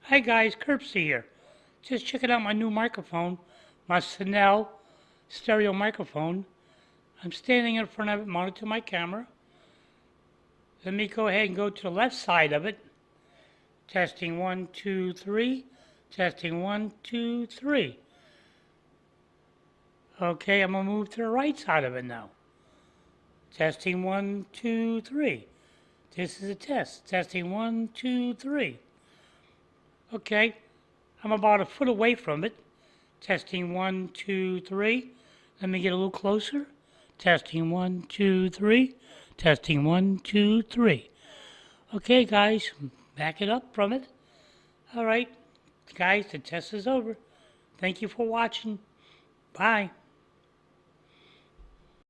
Hi guys, Curbsy here. Just checking out my new microphone, my Senal Stereo Microphone. I'm standing in front of it, mounted to my camera. Let me go ahead and go to the left side of it. Testing 1, 2, 3. Testing 1, 2, 3. Okay, I'm going to move to the right side of it now. Testing 1, 2, 3. This is a test. Testing 1, 2, 3. Okay, I'm about a foot away from it. Testing 1, 2, 3. Let me get a little closer. Testing 1, 2, 3. Testing 1, 2, 3. Okay, guys, back it up from it. All right, guys, the test is over. Thank you for watching. Bye.